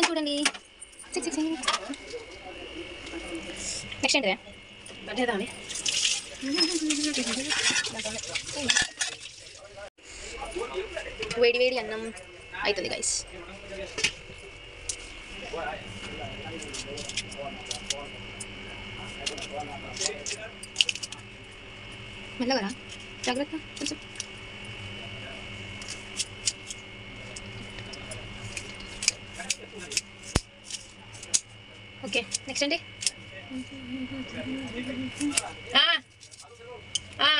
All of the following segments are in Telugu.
చికెన్ చూడండి. నెక్స్ట్ ఏంటిదే అంటే దాని వేడి వేడి అన్నం అవుతుంది గైస్. మెల్లగా జాగ్రత్త కొంచెం. ఓకే నెక్స్ట్ అండి.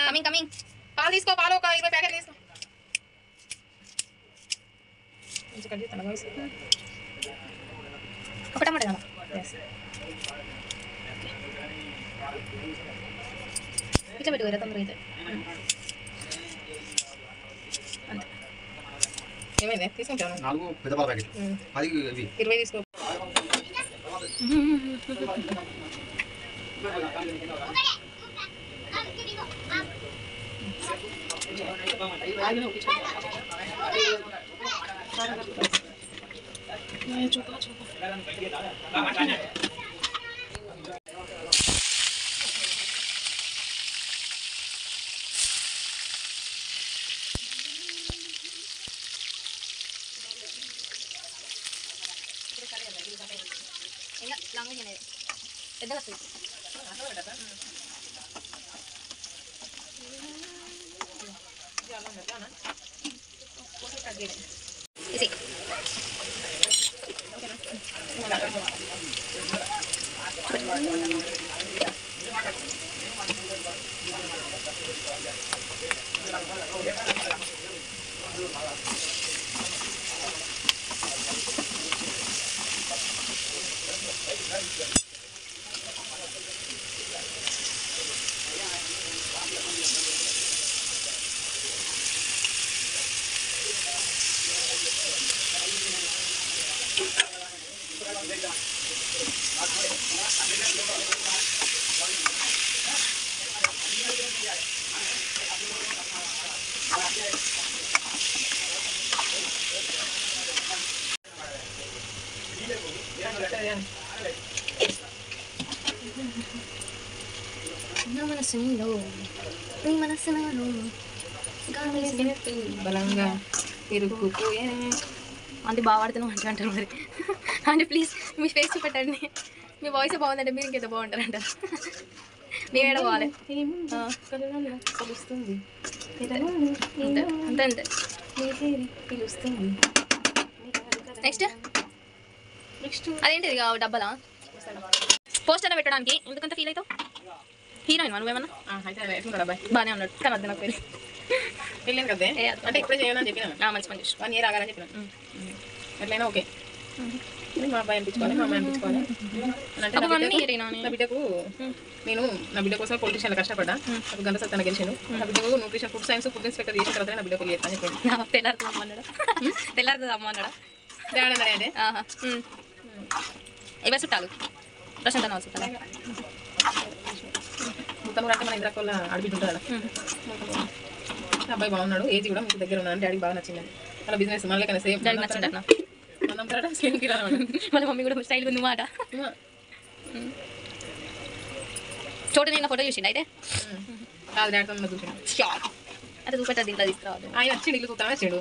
Coming coming. పాలు తీసుకో, పాలు ఒక 20 ప్యాకెట్ తీసుకో. ఒక టమాటా కావా? ఇట్లా పెట్టుకోరా తొందరగా అయితే. అంతే. ఏమైంది తీసుకుంటాను? 4 పెద్ద పాల ప్యాకెట్ 20 తీసుకో. ఇంకా లాంగ్వేజ్ అనేది పెద్దగా వస్తుంది. ఇది బలంగా అంటే బాగా వాడుతున్నాం అంటే అంటారు మరి. అంటే ప్లీజ్ మీ ఫేస్ చూపెట్టండి. మీ వాయిస్ బాగుందంటే మీరు ఇంకెంత బాగుంటారంట. మేము ఏడ పోవాలి తెలుస్తుంది అంతే అంతే. పిలుస్తుంది. నెక్స్ట్ అదేంటిది డబ్బలా పోస్టర్ పెట్టడానికి ఎందుకంత ఫీల్ అవుతావు? హీరోయిన్ నువ్వేమన్నా? బాగానే ఉన్నాడు కానీ వద్దు నాకు వెళ్ళాను కదా అంటే ఇప్పుడే చేయను అని చెప్పిన. మంచి పని 1 year ఆగాలని చెప్పిన. ఎట్లయినా ఓకే. మా అబ్బాయి అనిపించుకోవాలి, మా అమ్మాయి అనిపించుకోవాలి అంటే నా బిడ్డకు నేను నా బిడ్డ కోసం పొలిటీషియన్లో కష్టపడ్డా. నాకు గంట సత్తాన గెలిచాను. నా బిడ్డకు nutrition food science food inspector చేసిన తర్వాత నా బిడ్డ పెళ్లి చేస్తాను చెప్పాను. తెల్లారుతుంది అమ్మ అన్నాడా? తేడా అంటే ఇవే చుట్టాలు ప్రశాంత్ చుట్టాలు. మొత్తం అంటే మన ఇంద్రాక వాళ్ళ ఆడబిడ్డ ఉంటుంది కదా. అబ్బాయి బాగున్నాడు, ఏజ్ కూడా మీకు దగ్గర ఉన్నాడు. డాడీకి బాగా నచ్చింది. అలా బిజినెస్ మళ్ళీ కానీ సేమ్ డాడీకి నచ్చిందట. వాళ్ళ మమ్మీ కూడా స్టైల్ ఉంది మాట. చోటు నేను ఫోటో చూసిండు అయితే కాదు డాడీతో చూసాను. అయితే చూపెట్టా దీంట్లో తీసుకురావాలి. ఆయన వచ్చి ఇల్లు కూతా వచ్చాడు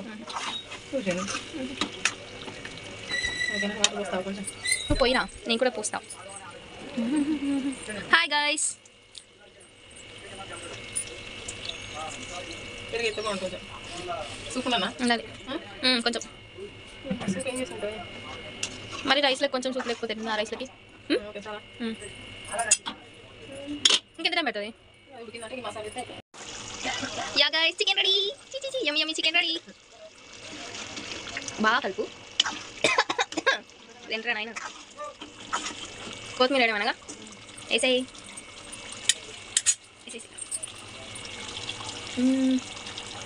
చూసాను. పోస్తావు కొంచెం నువ్వు పోయినా నేను కూడా పోస్తావు. Hi guys. పెరిగి ఎత్తుకోండి కొంచెం సూపునా ఉండాలి కొంచెం. సూప్ ఏం చేసి ఉంటుంది మరి రైస్లోకి కొంచెం సూప్ లేకపోతే నా రైస్లోకి ఇంకెంత పెడుతుంది? Yeah guys chicken ready. Yummy yummy chicken ready. బాగా కలుపు. తింటారా నాయన? కొత్తిమీర వేయమనగా వేసేయి.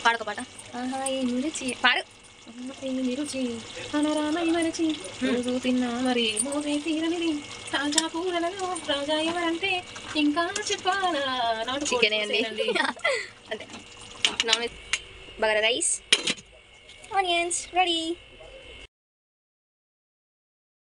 పాడుకో పాట. రుచి పాడు. రుచి అనరామై మరచి రోజు తిన్నా మరి మోసే తీరనిది తాజా కూరలలో రాజా ఎవరంటే ఇంకా చెప్పాలా. నాటు చికెన్ అండి అంతే. Non veg bagara rice onions ready.